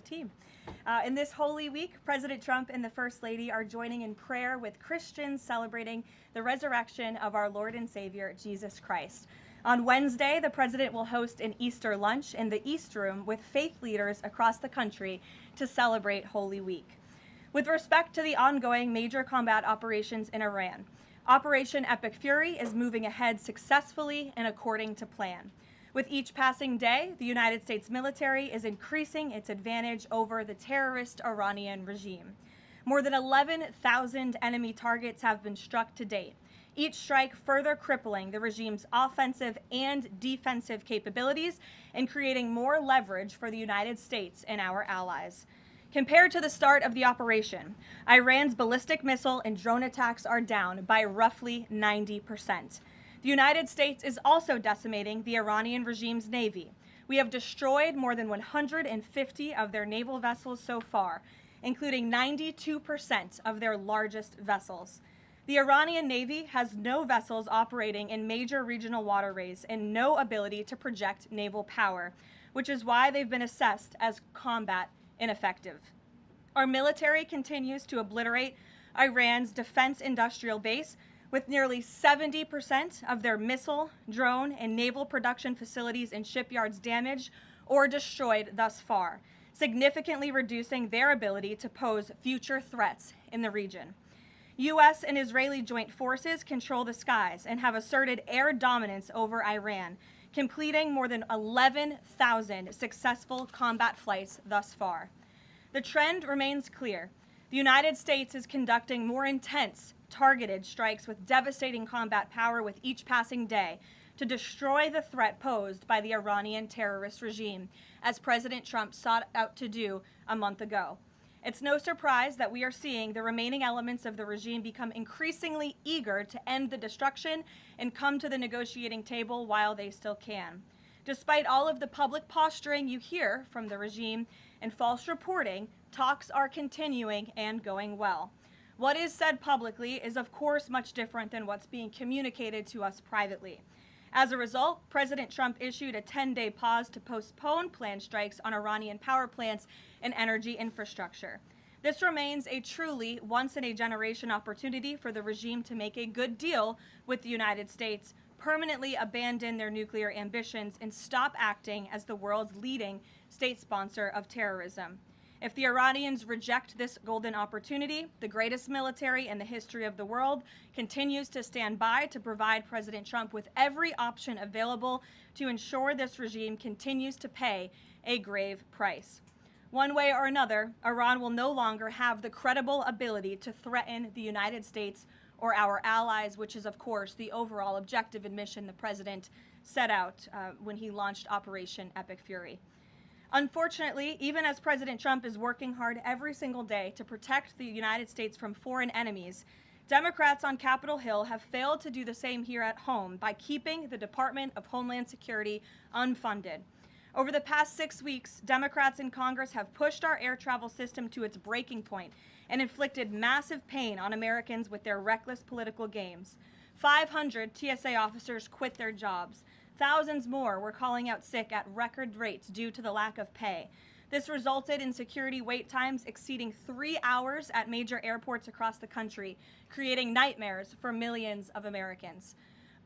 team. In this Holy Week, President Trump and the First Lady are joining in prayer with Christians celebrating the resurrection of our Lord and Savior, Jesus Christ. On Wednesday, the president will host an Easter lunch in the East Room with faith leaders across the country to celebrate Holy Week. With respect to the ongoing major combat operations in Iran, Operation Epic Fury is moving ahead successfully and according to plan. With each passing day, the United States military is increasing its advantage over the terrorist Iranian regime. More than 11,000 enemy targets have been struck to date, each strike further crippling the regime's offensive and defensive capabilities and creating more leverage for the United States and our allies. Compared to the start of the operation, Iran's ballistic missile and drone attacks are down by roughly 90%. The United States is also decimating the Iranian regime's navy. We have destroyed more than 150 of their naval vessels so far, including 92% of their largest vessels. The Iranian Navy has no vessels operating in major regional waterways and no ability to project naval power, which is why they've been assessed as combat ineffective. Our military continues to obliterate Iran's defense industrial base, with nearly 70% of their missile, drone, and naval production facilities and shipyards damaged or destroyed thus far, significantly reducing their ability to pose future threats in the region. U.S. and Israeli joint forces control the skies and have asserted air dominance over Iran, completing more than 11,000 successful combat flights thus far. The trend remains clear. The United States is conducting more intense, targeted strikes with devastating combat power with each passing day to destroy the threat posed by the Iranian terrorist regime, as President Trump sought out to do a month ago. It's no surprise that we are seeing the remaining elements of the regime become increasingly eager to end the destruction and come to the negotiating table while they still can. Despite all of the public posturing you hear from the regime and false reporting, talks are continuing and going well. What is said publicly is, of course, much different than what's being communicated to us privately. As a result, President Trump issued a 10-day pause to postpone planned strikes on Iranian power plants and energy infrastructure. This remains a truly once-in-a-generation opportunity for the regime to make a good deal with the United States, permanently abandon their nuclear ambitions, and stop acting as the world's leading state sponsor of terrorism. If the Iranians reject this golden opportunity, the greatest military in the history of the world continues to stand by to provide President Trump with every option available to ensure this regime continues to pay a grave price. One way or another, Iran will no longer have the credible ability to threaten the United States or our allies, which is, of course, the overall objective and mission the president set out when he launched Operation Epic Fury. Unfortunately, even as President Trump is working hard every single day to protect the United States from foreign enemies, Democrats on Capitol Hill have failed to do the same here at home by keeping the Department of Homeland Security unfunded. Over the past 6 weeks, Democrats in Congress have pushed our air travel system to its breaking point and inflicted massive pain on Americans with their reckless political games. 500 TSA officers quit their jobs. Thousands more were calling out sick at record rates due to the lack of pay. This resulted in security wait times exceeding 3 hours at major airports across the country, creating nightmares for millions of Americans.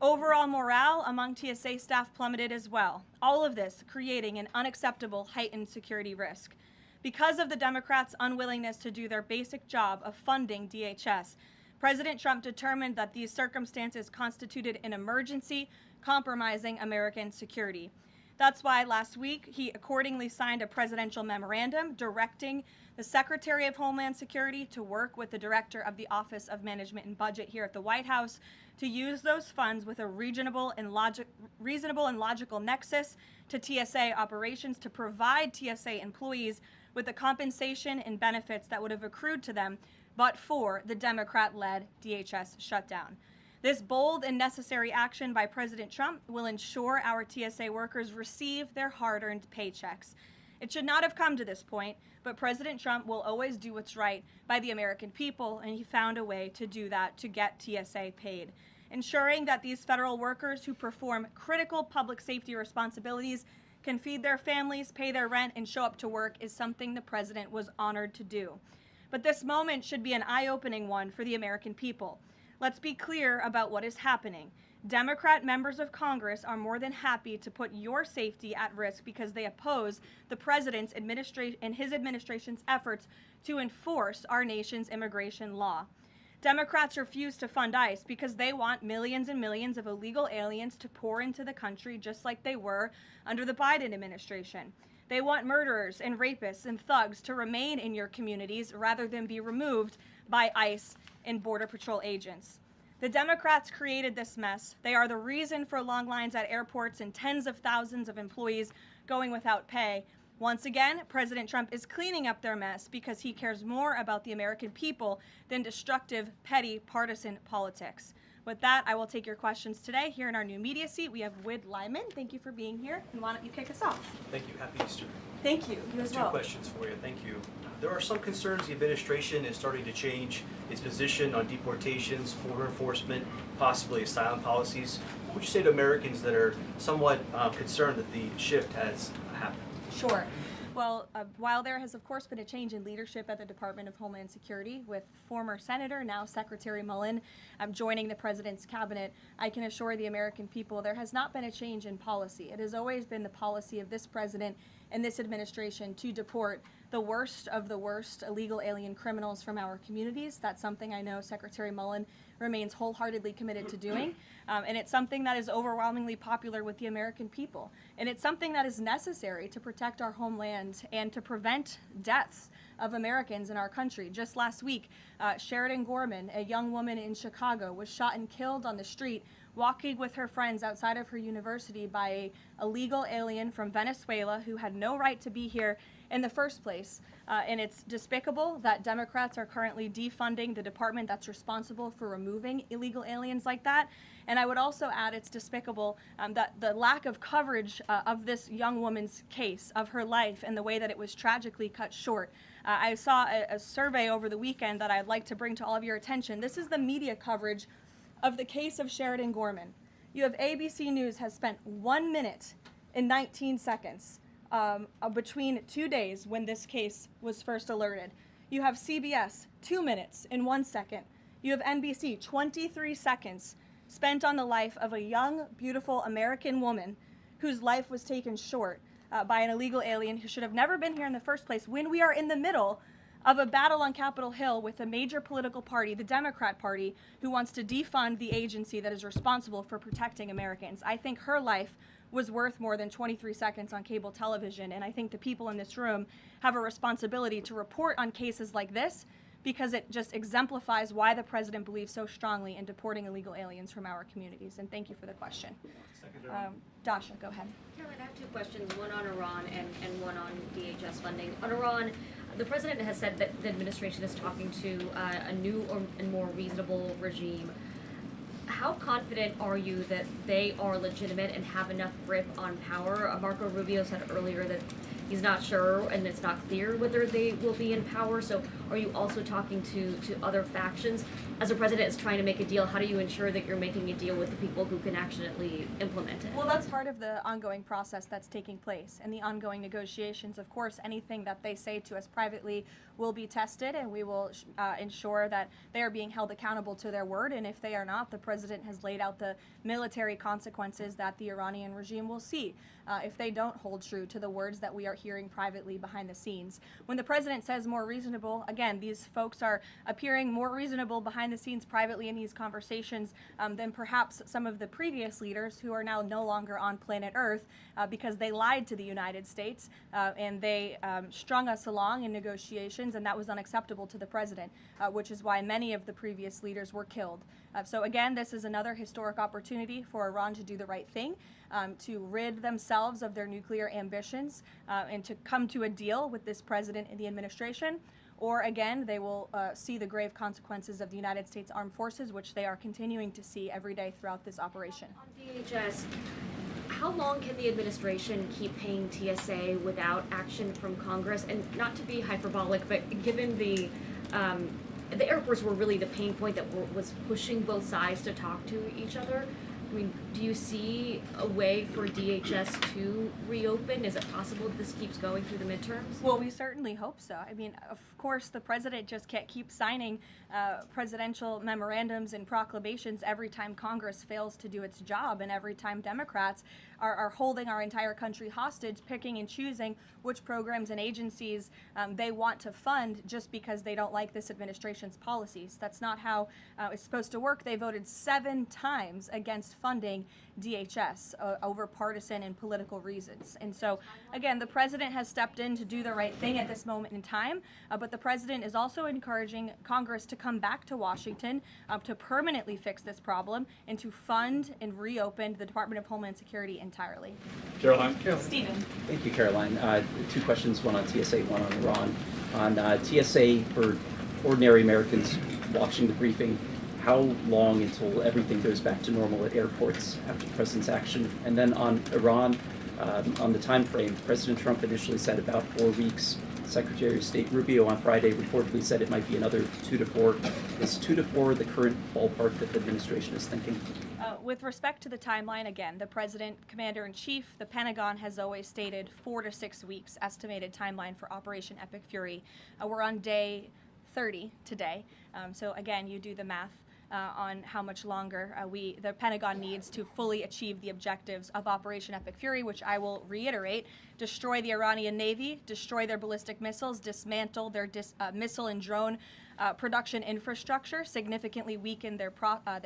Overall morale among TSA staff plummeted as well, all of this creating an unacceptable heightened security risk. Because of the Democrats' unwillingness to do their basic job of funding DHS, President Trump determined that these circumstances constituted an emergency, compromising American security. That's why last week he accordingly signed a presidential memorandum directing the Secretary of Homeland Security to work with the Director of the Office of Management and Budget here at the White House to use those funds with a reasonable and logical nexus to TSA operations to provide TSA employees with the compensation and benefits that would have accrued to them but for the Democrat-led DHS shutdown. This bold and necessary action by President Trump will ensure our TSA workers receive their hard-earned paychecks. It should not have come to this point, but President Trump will always do what's right by the American people, and he found a way to do that to get TSA paid. Ensuring that these federal workers who perform critical public safety responsibilities can feed their families, pay their rent, and show up to work is something the president was honored to do. But this moment should be an eye-opening one for the American people. Let's be clear about what is happening. Democrat members of Congress are more than happy to put your safety at risk because they oppose the president's administration and his administration's efforts to enforce our nation's immigration law. Democrats refuse to fund ICE because they want millions and millions of illegal aliens to pour into the country just like they were under the Biden administration. They want murderers and rapists and thugs to remain in your communities rather than be removed by ICE and Border Patrol agents. The Democrats created this mess. They are the reason for long lines at airports and tens of thousands of employees going without pay. Once again, President Trump is cleaning up their mess because he cares more about the American people than destructive, petty, partisan politics. With that, I will take your questions today. Here in our new media seat, we have Wid Lyman. Thank you for being here. And why don't you kick us off? Thank you. Happy Easter. Thank you. You as well. 2 questions for you. Thank you. There are some concerns the administration is starting to change its position on deportations, border enforcement, possibly asylum policies. What would you say to Americans that are somewhat concerned that the shift has happened? Sure. Well, while there has, of course, been a change in leadership at the Department of Homeland Security with former Senator, now Secretary Mullen, joining the president's cabinet, I can assure the American people there has not been a change in policy. It has always been the policy of this president and this administration to deport the worst of the worst illegal alien criminals from our communities. That's something I know Secretary Mullen remains wholeheartedly committed to doing. And it's something that is overwhelmingly popular with the American people. And it's something that is necessary to protect our homeland and to prevent deaths of Americans in our country. Just last week, Sheridan Gorman, a young woman in Chicago, was shot and killed on the street walking with her friends outside of her university by an illegal alien from Venezuela who had no right to be here in the first place. And it's despicable that Democrats are currently defunding the department that's responsible for removing illegal aliens like that. And I would also add it's despicable that the lack of coverage of this young woman's case, of her life, and the way that it was tragically cut short. I saw a survey over the weekend that I'd like to bring to all of your attention. This is the media coverage of the case of Sheridan Gorman. You have ABC News has spent 1 minute and 19 seconds between 2 days when this case was first alerted. You have CBS 2 minutes and 1 second. You have NBC 23 seconds spent on the life of a young, beautiful American woman whose life was taken short by an illegal alien who should have never been here in the first place, when we are in the middle of a battle on Capitol Hill with a major political party, the Democrat Party, who wants to defund the agency that is responsible for protecting Americans. I think her life was worth more than 23 seconds on cable television, and I think the people in this room have a responsibility to report on cases like this because it just exemplifies why the president believes so strongly in deporting illegal aliens from our communities. And thank you for the question. Dasha, go ahead. Caroline, I have 2 questions, one on Iran and one on DHS funding. On Iran, the president has said that the administration is talking to a new and more reasonable regime. How confident are you that they are legitimate and have enough grip on power? Marco Rubio said earlier that he's not sure and it's not clear whether they will be in power. So are you also talking to other factions? As a president is trying to make a deal, how do you ensure that you're making a deal with the people who can actually implement it? Well, that's part of the ongoing process that's taking place and the ongoing negotiations. Of course, anything that they say to us privately will be tested, and we will ensure that they are being held accountable to their word. And if they are not, the president has laid out the military consequences that the Iranian regime will see if they don't hold true to the words that we are hearing privately behind the scenes. When the president says more reasonable, again, these folks are appearing more reasonable behind the scenes privately in these conversations than perhaps some of the previous leaders who are now no longer on planet Earth because they lied to the United States and they strung us along in negotiations, and that was unacceptable to the president, which is why many of the previous leaders were killed. So again, this is another historic opportunity for Iran to do the right thing, to rid themselves of their nuclear ambitions and to come to a deal with this president and the administration. Or again, they will see the grave consequences of the United States Armed Forces, which they are continuing to see every day throughout this operation. On DHS, how long can the administration keep paying TSA without action from Congress? And not to be hyperbolic, but given the airports were really the pain point that was pushing both sides to talk to each other, I mean, do you see a way for DHS to reopen? Is it possible that this keeps going through the midterms? Well, we certainly hope so. I mean, of course, the president just can't keep signing presidential memorandums and proclamations every time Congress fails to do its job, and every time Democrats are holding our entire country hostage, picking and choosing which programs and agencies they want to fund just because they don't like this administration's policies. That's not how it's supposed to work. They voted 7 times against funding DHS over partisan and political reasons. And so, again, the president has stepped in to do the right thing at this moment in time, but the president is also encouraging Congress to come back to Washington to permanently fix this problem and to fund and reopen the Department of Homeland Security entirely. Caroline. Stephen. Thank you, Caroline. 2 questions, one on TSA, one on Iran. On TSA, for ordinary Americans watching the briefing, how long until everything goes back to normal at airports after the president's action? And then on Iran, on the time frame, President Trump initially said about 4 weeks. Secretary of State Rubio on Friday reportedly said it might be another 2 to 4. Is 2 to 4 the current ballpark that the administration is thinking? With respect to the timeline, again, the President, Commander-in-Chief, the Pentagon has always stated 4 to 6 weeks estimated timeline for Operation Epic Fury. We're on day 30 today, so again, you do the math on how much longer the Pentagon needs to fully achieve the objectives of Operation Epic Fury, which I will reiterate: destroy the Iranian Navy, destroy their ballistic missiles, dismantle their missile and drone production infrastructure, significantly weaken their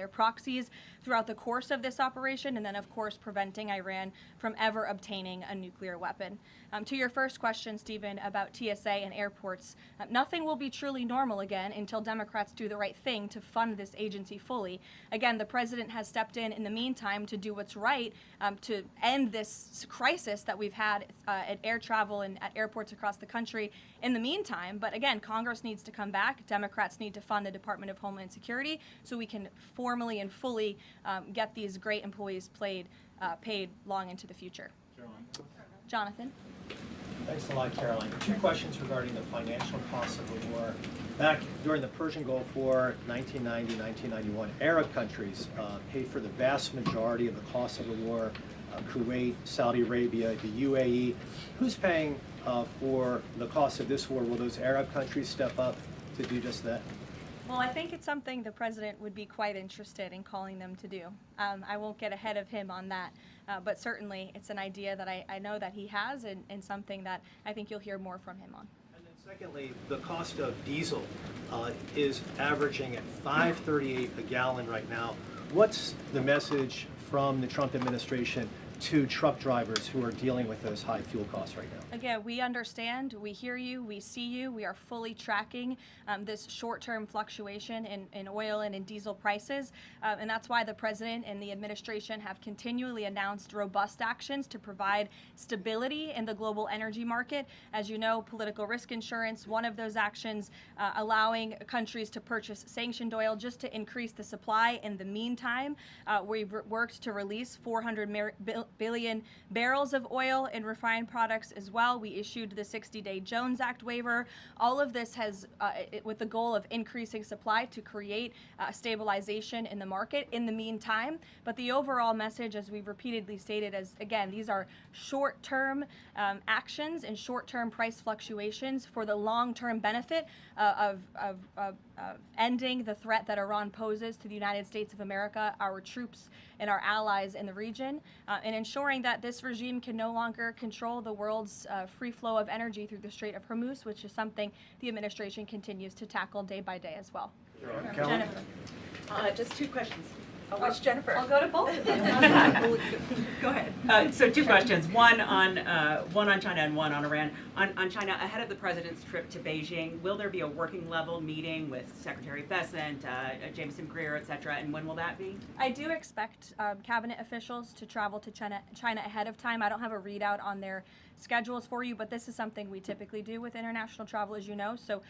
proxies throughout the course of this operation, and then, of course, preventing Iran from ever obtaining a nuclear weapon. To your first question, Stephen, about TSA and airports, nothing will be truly normal again until Democrats do the right thing to fund this agency fully. Again, the president has stepped in the meantime to do what's right to end this crisis that we've had at air travel and at airports across the country in the meantime. But again, Congress needs to come back. Democrats need to fund the Department of Homeland Security so we can formally and fully get these great employees paid long into the future. Caroline. Jonathan? Thanks a lot, Caroline. 2 questions regarding the financial costs of the war. Back during the Persian Gulf War, 1990, 1991, Arab countries paid for the vast majority of the cost of the war. Kuwait, Saudi Arabia, the UAE. Who's paying for the cost of this war? Will those Arab countries step up to do just that? Well, I think it's something the president would be quite interested in calling them to do. I won't get ahead of him on that, but certainly it's an idea that I know that he has, and something that I think you'll hear more from him on. And then secondly, the cost of diesel is averaging at $5.38 a gallon right now. What's the message from the Trump administration to truck drivers who are dealing with those high fuel costs right now? Again, we understand, we hear you, we see you. We are fully tracking this short-term fluctuation in oil and in diesel prices, and that's why the president and the administration have continually announced robust actions to provide stability in the global energy market. As you know, political risk insurance, one of those actions, allowing countries to purchase sanctioned oil just to increase the supply. In the meantime, we've worked to release 400 billion barrels of oil and refined products as well. We issued the 60-day Jones Act waiver. All of this has, with the goal of increasing supply to create stabilization in the market in the meantime. But the overall message, as we've repeatedly stated, is, again, these are short-term actions and short-term price fluctuations for the long-term benefit of ending the threat that Iran poses to the United States of America, our troops, and our allies in the region, and ensuring that this regime can no longer control the world's free flow of energy through the Strait of Hormuz, which is something the administration continues to tackle day by day as well. Jennifer. Just 2 questions. Which Jennifer? I'll go to both of them. Go ahead. So 2 questions. One on China and one on Iran. On China, ahead of the president's trip to Beijing, will there be a working level meeting with Secretary Bessent, Jameson Greer, et cetera, and when will that be? I do expect cabinet officials to travel to China ahead of time. I don't have a readout on their schedules for you, but this is something we typically do with international travel, as you know. So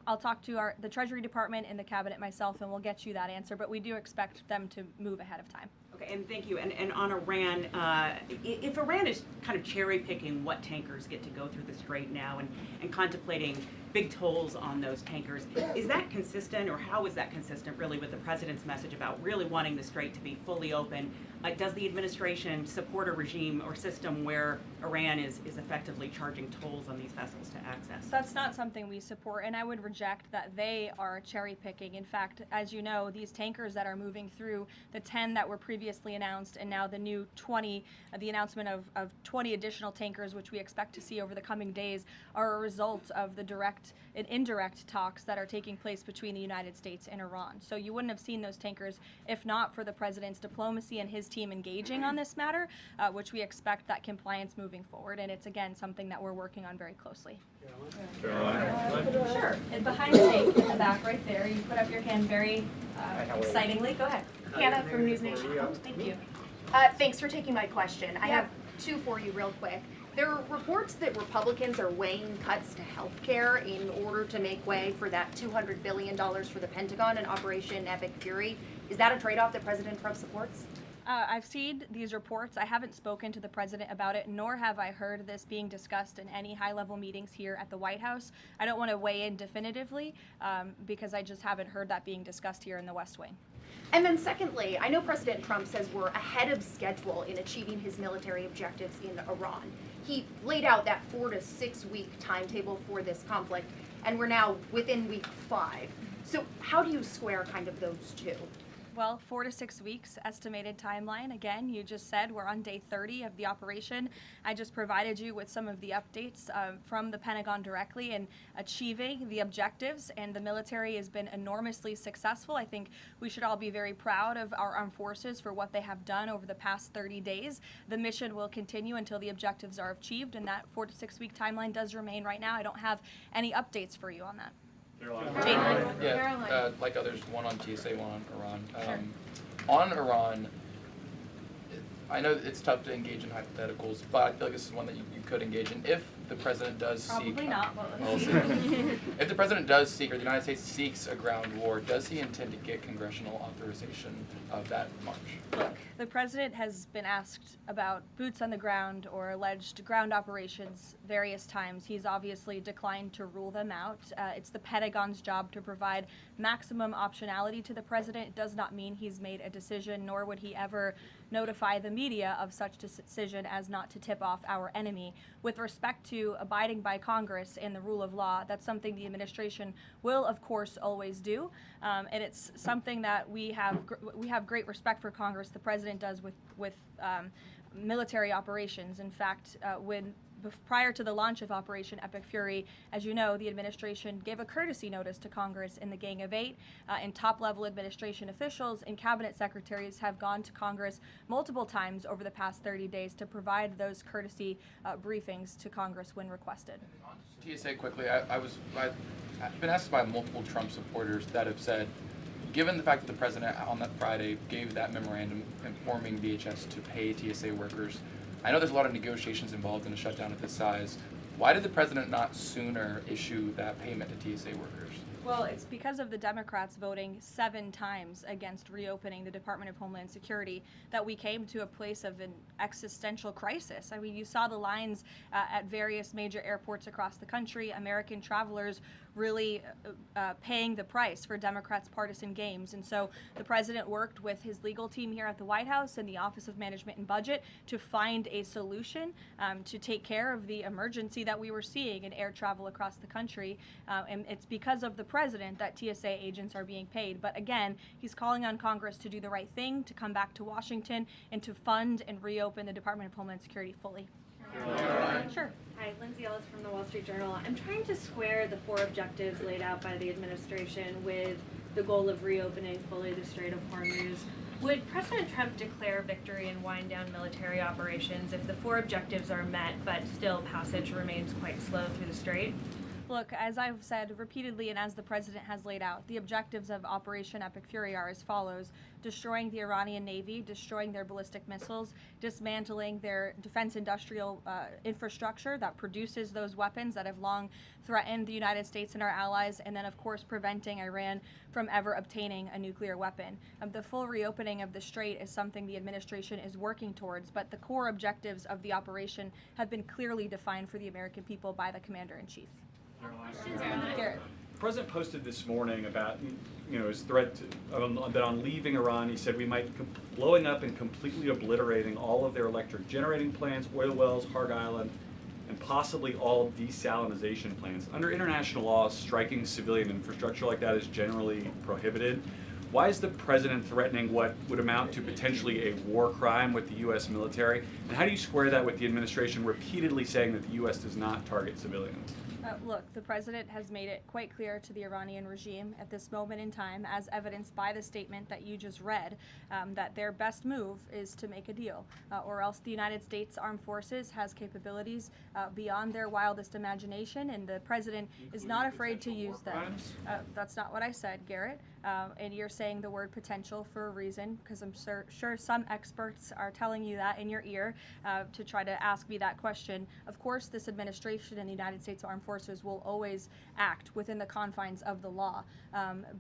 I'll talk to the Treasury Department and the cabinet myself, and we'll get you that answer. But we do expect them to move ahead of time. Okay, and thank you. And on Iran, if Iran is kind of cherry picking what tankers get to go through the Strait now and contemplating big tolls on those tankers, is that consistent, or how is that consistent really with the president's message about really wanting the Strait to be fully open does the administration support a regime or system where Iran is effectively charging tolls on these vessels to access? That's not something we support, and I would reject that they are cherry picking. In fact, as you know, these tankers that are moving through, the 10 that were previously announced, and now the new 20, the announcement of 20 additional tankers, which we expect to see over the coming days, are a result of the direct and indirect talks that are taking place between the United States and Iran. So you wouldn't have seen those tankers if not for the president's diplomacy and his team engaging on this matter, which we expect that compliance moving forward. And it's, again, something that we're working on very closely. Sure. And behind Jake in the back right there, you put up your hand very excitingly. Go ahead. Hannah from News Nation. Thank you. Thanks for taking my question. I have two for you real quick. There are reports that Republicans are weighing cuts to health care in order to make way for that $200 billion for the Pentagon and Operation Epic Fury. Is that a trade-off that President Trump supports? I've seen these reports. I haven't spoken to the president about it, nor have I heard this being discussed in any high-level meetings here at the White House. I don't want to weigh in definitively because I just haven't heard that being discussed here in the West Wing. And then secondly, I know President Trump says we're ahead of schedule in achieving his military objectives in Iran. He laid out that 4 to 6 week timetable for this conflict, and we're now within week 5. So how do you square kind of those two? Well, 4 to 6 weeks estimated timeline. Again, you just said we're on day 30 of the operation. I just provided you with some of the updates from the Pentagon directly in achieving the objectives, and the military has been enormously successful. I think we should all be very proud of our armed forces for what they have done over the past 30 days. The mission will continue until the objectives are achieved, and that 4 to 6 week timeline does remain right now. I don't have any updates for you on that. Yeah, like others, one on TSA, one on Iran. On Iran, I know it's tough to engage in hypotheticals, but I feel like this is one that you could engage in. If the president does seek... Probably not, but we'll let's see. see. If the president does seek, or the United States seeks a ground war, does he intend to get congressional authorization of that march? Look, the president has been asked about boots on the ground or alleged ground operations various times. He's obviously declined to rule them out. It's the Pentagon's job to provide maximum optionality to the president. It does not mean he's made a decision, nor would he ever notify the media of such decision as not to tip off our enemy. With respect to abiding by Congress and the rule of law, that's something the administration will, of course, always do. And it's something that we have great respect for Congress. The president does with military operations. In fact, prior to the launch of Operation Epic Fury, as you know, the administration gave a courtesy notice to Congress in the Gang of Eight, and top-level administration officials and cabinet secretaries have gone to Congress multiple times over the past 30 days to provide those courtesy briefings to Congress when requested. TSA quickly, I've been asked by multiple Trump supporters that have said, given the fact that the president on that Friday gave that memorandum informing DHS to pay TSA workers, I know there's a lot of negotiations involved in a shutdown of this size. Why did the president not sooner issue that payment to TSA workers? Well, it's because of the Democrats voting 7 times against reopening the Department of Homeland Security that we came to a place of an existential crisis. I mean, you saw the lines at various major airports across the country, American travelers really paying the price for Democrats' partisan games. And so the president worked with his legal team here at the White House and the Office of Management and Budget to find a solution to take care of the emergency that we were seeing in air travel across the country. And it's because of the president that TSA agents are being paid. But again, he's calling on Congress to do the right thing, to come back to Washington, and to fund and reopen the Department of Homeland Security fully. Sure. Hi, Lindsay Ellis from the Wall Street Journal. I'm trying to square the 4 objectives laid out by the administration with the goal of reopening fully the Strait of Hormuz. Would President Trump declare victory and wind down military operations if the 4 objectives are met but still passage remains quite slow through the strait? Look, as I've said repeatedly and as the president has laid out, the objectives of Operation Epic Fury are as follows: destroying the Iranian Navy, destroying their ballistic missiles, dismantling their defense industrial infrastructure that produces those weapons that have long threatened the United States and our allies, and then, of course, preventing Iran from ever obtaining a nuclear weapon. The full reopening of the strait is something the administration is working towards, but the core objectives of the operation have been clearly defined for the American people by the Commander-in-Chief. Questions from the Garrett. President posted this morning about, his threat that on leaving Iran, he said we might blowing up and completely obliterating all of their electric generating plants, oil wells, Harg Island, and possibly all desalinization plants. Under international law, striking civilian infrastructure like that is generally prohibited. Why is the president threatening what would amount to potentially a war crime with the U.S. military? And how do you square that with the administration repeatedly saying that the U.S. does not target civilians? Look, the president has made it quite clear to the Iranian regime at this moment in time, as evidenced by the statement that you just read, that their best move is to make a deal, or else the United States Armed Forces has capabilities beyond their wildest imagination, and the president is not afraid to use them. That's not what I said, Garrett. And you're saying the word potential for a reason, because I'm sure some experts are telling you that in your ear to try to ask me that question. Of course, this administration and the United States Armed Forces will always act within the confines of the law.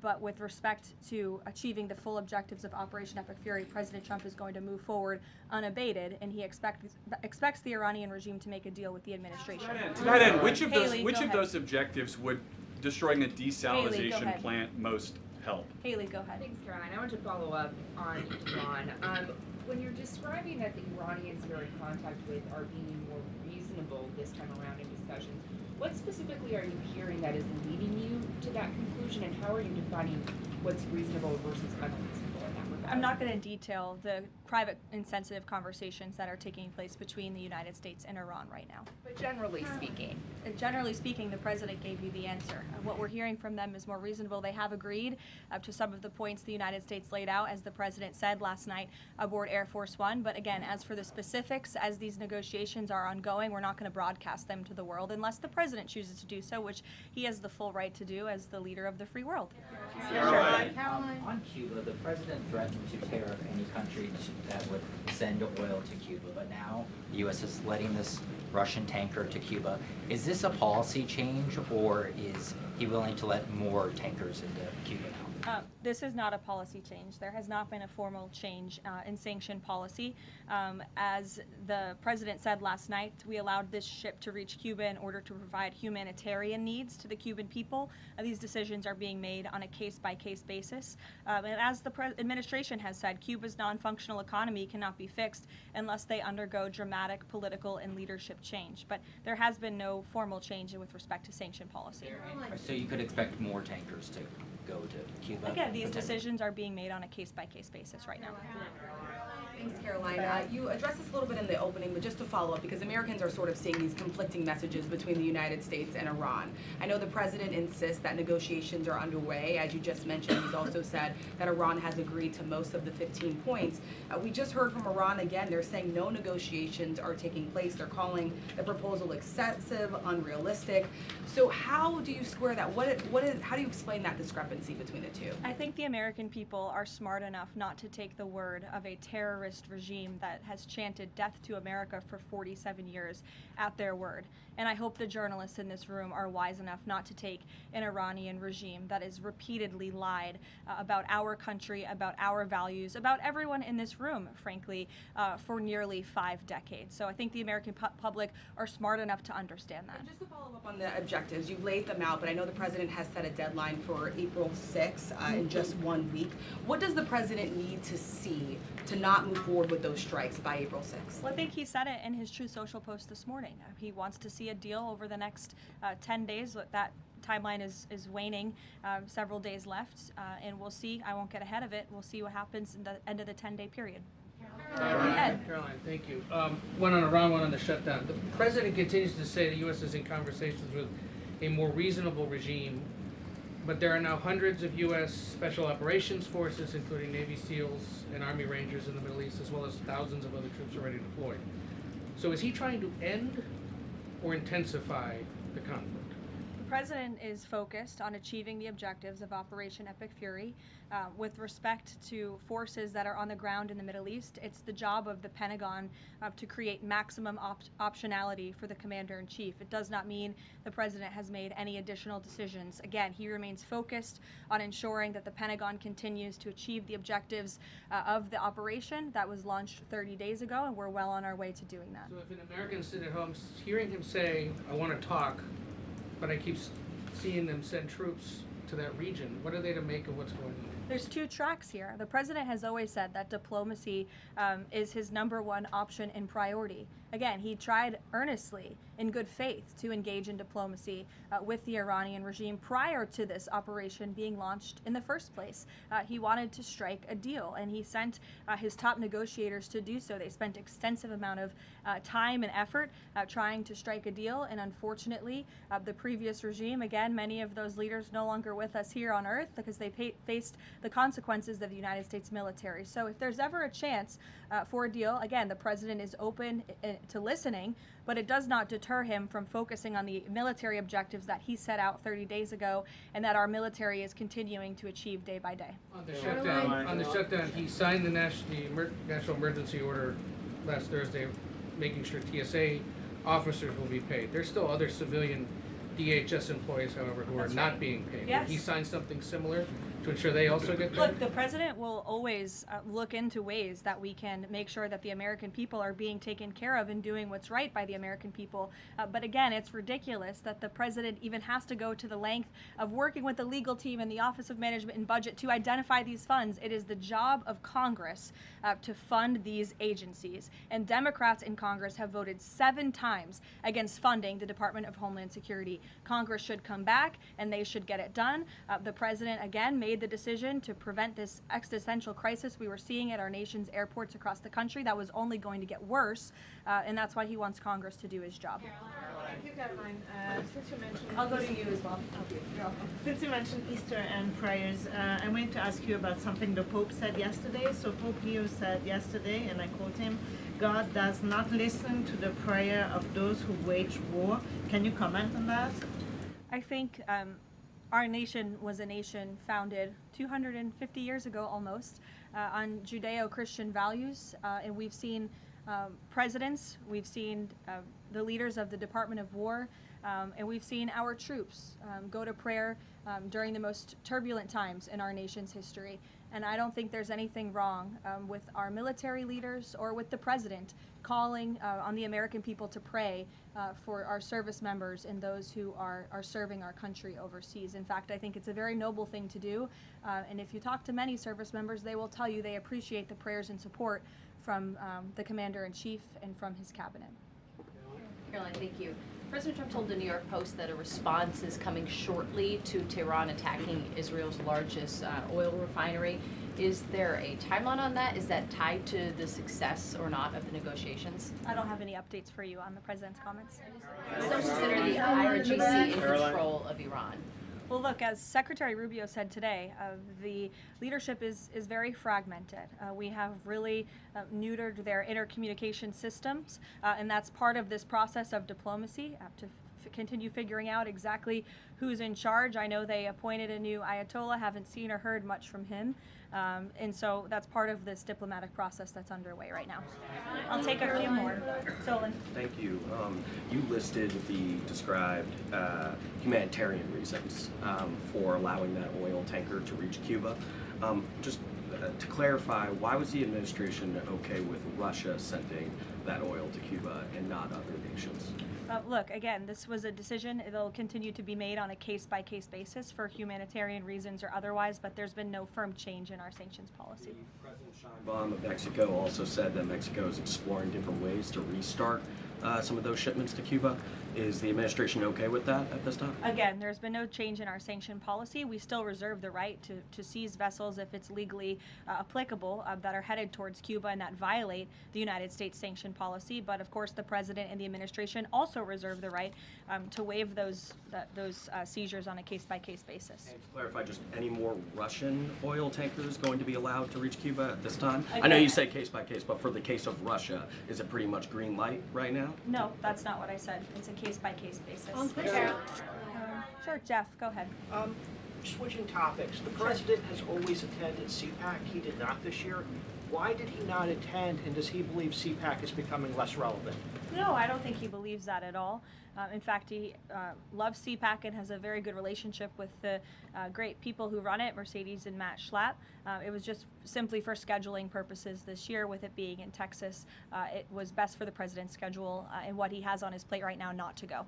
But with respect to achieving the full objectives of Operation Epic Fury, President Trump is going to move forward unabated, and he expects the Iranian regime to make a deal with the administration. To that end, which of those objectives would destroying a desalinization Haley, plant most help? Haley, go ahead. Thanks, Caroline. I want to follow up on Iran. When you're describing that the Iranians you're in contact with are being more reasonable this time around in discussions, what specifically are you hearing that is leading you to that conclusion, and how are you defining what's reasonable versus unreasonable in that regard? I'm not going to detail the private and sensitive conversations that are taking place between the United States and Iran right now. But generally speaking. Generally speaking, the president gave you the answer. What we're hearing from them is more reasonable. They have agreed to some of the points the United States laid out, as the president said last night aboard Air Force One. But again, as for the specifics, as these negotiations are ongoing, we're not going to broadcast them to the world unless the president chooses to do so, which he has the full right to do as the leader of the free world. Caroline. On Cuba, the president threatened to tariff any country that would send oil to Cuba, but now the U.S. is letting this Russian tanker to Cuba. Is this a policy change, or is he willing to let more tankers into Cuba now? This is not a policy change. There has not been a formal change in sanction policy. As the president said last night, we allowed this ship to reach Cuba in order to provide humanitarian needs to the Cuban people. These decisions are being made on a case-by-case basis. And as the administration has said, Cuba's non-functional economy cannot be fixed unless they undergo dramatic political and leadership change. But there has been no formal change with respect to sanction policy. So you could expect more tankers to go to Cuba? Again, these decisions are being made on a case-by-case basis right now. Thanks, Caroline. You addressed this a little bit in the opening, but just to follow up, because Americans are sort of seeing these conflicting messages between the United States and Iran. I know the president insists that negotiations are underway. As you just mentioned, he's also said that Iran has agreed to most of the 15 points. We just heard from Iran again. They're saying no negotiations are taking place. They're calling the proposal excessive, unrealistic. So how do you square that? How do you explain that discrepancy between the two? I think the American people are smart enough not to take the word of a terrorist regime that has chanted death to America for 47 years at their word. And I hope the journalists in this room are wise enough not to take an Iranian regime that has repeatedly lied about our country, about our values, about everyone in this room, frankly, for nearly 5 decades. So I think the American public are smart enough to understand that. And just to follow up on the objectives, you laid them out, but I know the president has set a deadline for April 6th in just 1 week. What does the president need to see to not move forward with those strikes by April 6th? Well, I think he said it in his Truth Social post this morning. He wants to see a deal over the next 10 days. That timeline is waning, several days left, and we'll see. I won't get ahead of it. We'll see what happens in the end of the 10-day period. Caroline, thank you. One on Iran, one on the shutdown. The president continues to say the U.S. is in conversations with a more reasonable regime, but there are now hundreds of U.S. Special Operations Forces, including Navy SEALs and Army Rangers in the Middle East, as well as thousands of other troops already deployed. So is he trying to end or intensify the conflict? The president is focused on achieving the objectives of Operation Epic Fury. With respect to forces that are on the ground in the Middle East, it's the job of the Pentagon to create maximum optionality for the commander-in-chief. It does not mean the president has made any additional decisions. Again, he remains focused on ensuring that the Pentagon continues to achieve the objectives of the operation that was launched 30 days ago, and we're well on our way to doing that. So if an American sitting at home hearing him say, I want to talk, but I keep seeing them send troops to that region. What are they to make of what's going on? There's two tracks here. The president has always said that diplomacy is his #1 option and priority. Again, he tried earnestly, in good faith, to engage in diplomacy with the Iranian regime prior to this operation being launched in the first place. He wanted to strike a deal, and he sent his top negotiators to do so. They spent extensive amount of time and effort trying to strike a deal, and unfortunately, the previous regime, again, many of those leaders no longer with us here on Earth because they faced the consequences of the United States military. So if there's ever a chance for a deal, again, the president is open to listening, but it does not deter him from focusing on the military objectives that he set out 30 days ago and that our military is continuing to achieve day by day. On the shutdown, he signed the national emergency order last Thursday, making sure TSA officers will be paid. There's still other civilian DHS employees, however, who are not being paid. Yes. Will he sign something similar to ensure they also get paid? Look, the president will always look into ways that we can make sure that the American people are being taken care of and doing what's right by the American people. But again, it's ridiculous that the president even has to go to the length of working with the legal team and the Office of Management and Budget to identify these funds. It is the job of Congress to fund these agencies. And Democrats in Congress have voted 7 times against funding the Department of Homeland Security. Congress should come back and they should get it done. The president, again, made the decision to prevent this existential crisis we were seeing at our nation's airports across the country that was only going to get worse, and that's why he wants Congress to do his job. Thank you, Caroline. Since you mentioned I'll go to you as well. Since you mentioned Easter and prayers, I wanted to ask you about something the Pope said yesterday. So Pope Leo said yesterday, and I quote him, "God does not listen to the prayer of those who wage war." Can you comment on that? I think our nation was a nation founded 250 years ago almost on Judeo-Christian values, and we've seen presidents, we've seen the leaders of the Department of War, and we've seen our troops go to prayer during the most turbulent times in our nation's history. And I don't think there's anything wrong with our military leaders or with the president calling on the American people to pray for our service members and those who are serving our country overseas. In fact, I think it's a very noble thing to do. And if you talk to many service members, they will tell you they appreciate the prayers and support from the Commander-in-Chief and from his cabinet. Caroline, thank you. President Trump told the New York Post that a response is coming shortly to Tehran attacking Israel's largest oil refinery. Is there a timeline on that? Is that tied to the success or not of the negotiations? I don't have any updates for you on the president's comments. Still consider the IRGC in control of Iran. Well, look, as Secretary Rubio said today, the leadership is very fragmented. We have really neutered their intercommunication systems, and that's part of this process of diplomacy to continue figuring out exactly who's in charge. I know they appointed a new Ayatollah, haven't seen or heard much from him, and so that's part of this diplomatic process that's underway right now. I'll take a few more. Solon. Thank you. You listed the described humanitarian reasons for allowing that oil tanker to reach Cuba. Just to clarify, why was the administration okay with Russia sending that oil to Cuba and not other nations? Look, again, this was a decision. It'll continue to be made on a case-by-case basis for humanitarian reasons or otherwise, but there's been no firm change in our sanctions policy. President Sheinbaum of Mexico also said that Mexico is exploring different ways to restart some of those shipments to Cuba. Is the administration okay with that at this time? Again, there's been no change in our sanction policy. We still reserve the right to seize vessels if it's legally applicable that are headed towards Cuba and that violate the United States sanction policy. But of course, the president and the administration also reserve the right to waive those seizures on a case-by-case basis. And to clarify, just any more Russian oil tankers going to be allowed to reach Cuba at this time? Again, I know you say case-by-case, but for the case of Russia, is it pretty much green light right now? No, that's not what I said. It's a case-by-case basis. Sure, Jeff, go ahead. Switching topics, the president has always attended CPAC. He did not this year. Why did he not attend, and does he believe CPAC is becoming less relevant? No, I don't think he believes that at all. In fact, he loves CPAC and has a very good relationship with the great people who run it, Mercedes and Matt Schlapp. It was just simply for scheduling purposes this year, with it being in Texas. It was best for the president's schedule and what he has on his plate right now not to go.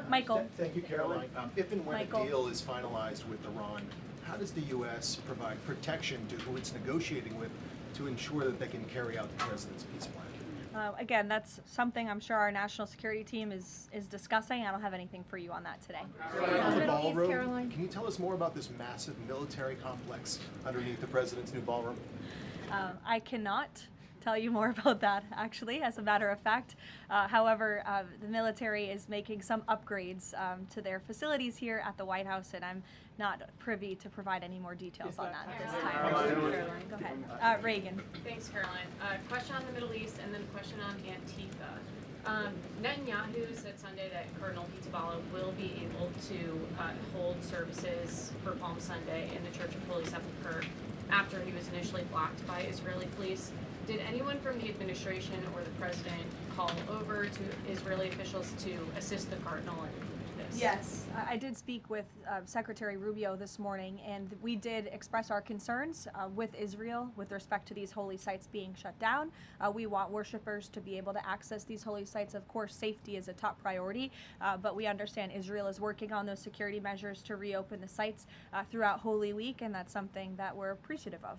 Michael. Thank you, Caroline. If and when Michael. a deal is finalized with Iran, how does the U.S. provide protection to who it's negotiating with to ensure that they can carry out the president's peace plan? Again, that's something I'm sure our national security team is discussing. I don't have anything for you on that today. The ballroom. Can you tell us more about this massive military complex underneath the president's new ballroom? I cannot tell you more about that, actually, as a matter of fact. However, the military is making some upgrades to their facilities here at the White House, and I'm not privy to provide any more details on that at this time. Go ahead. Reagan. Thanks, Caroline. Question on the Middle East and then a question on Antifa. Netanyahu said Sunday that Cardinal Pizzaballa will be able to hold services for Palm Sunday in the Church of Holy Sepulchre after he was initially blocked by Israeli police. Did anyone from the administration or the president call over to Israeli officials to assist the cardinal in this? Yes, I did speak with Secretary Rubio this morning, and we did express our concerns with Israel with respect to these holy sites being shut down. We want worshipers to be able to access these holy sites. Of course, safety is a top priority, but we understand Israel is working on those security measures to reopen the sites throughout Holy Week, and that's something that we're appreciative of.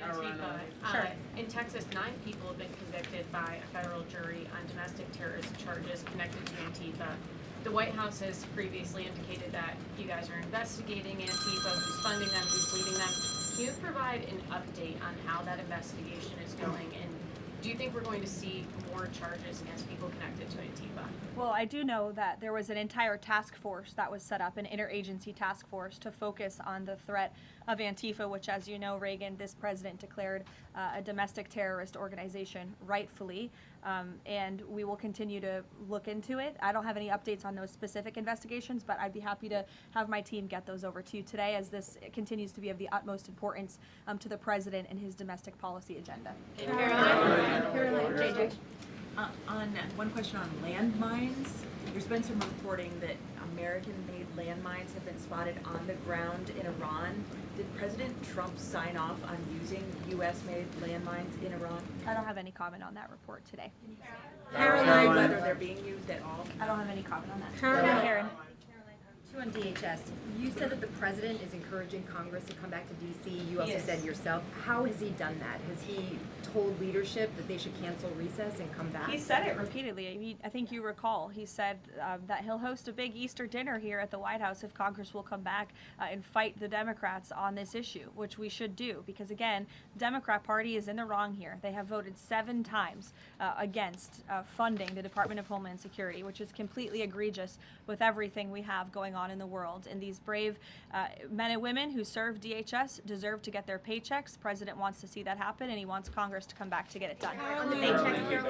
Antifa. Sure. In Texas, 9 people have been convicted by a federal jury on domestic terrorist charges connected to Antifa. The White House has previously indicated that you guys are investigating Antifa, who's funding them, who's leading them. Can you provide an update on how that investigation is going, and do you think we're going to see more charges against people connected to Antifa? Well, I do know that there was an entire task force that was set up, an interagency task force to focus on the threat of Antifa, which, as you know, Reagan, this president declared a domestic terrorist organization rightfully, and we will continue to look into it. I don't have any updates on those specific investigations, but I'd be happy to have my team get those over to you today, as this continues to be of the utmost importance to the president and his domestic policy agenda. Caroline. JJ. On one question on landmines, there's been some reporting that American-made landmines have been spotted on the ground in Iran. Did President Trump sign off on using U.S.-made landmines in Iran? I don't have any comment on that report today. Caroline, whether they're being used at all? I don't have any comment on that. Karen. Two on DHS. You said that the president is encouraging Congress to come back to D.C. You also Yes. said yourself. How has he done that? Has he told leadership that they should cancel recess and come back? He said it repeatedly. I think you recall, he said that he'll host a big Easter dinner here at the White House if Congress will come back and fight the Democrats on this issue, which we should do. Because again, the Democrat Party is in the wrong here. They have voted 7 times against funding the Department of Homeland Security, which is completely egregious with everything we have going on in the world. And these brave men and women who serve DHS deserve to get their paychecks. The president wants to see that happen, and he wants Congress to come back to get it done. On the paychecks, Caroline,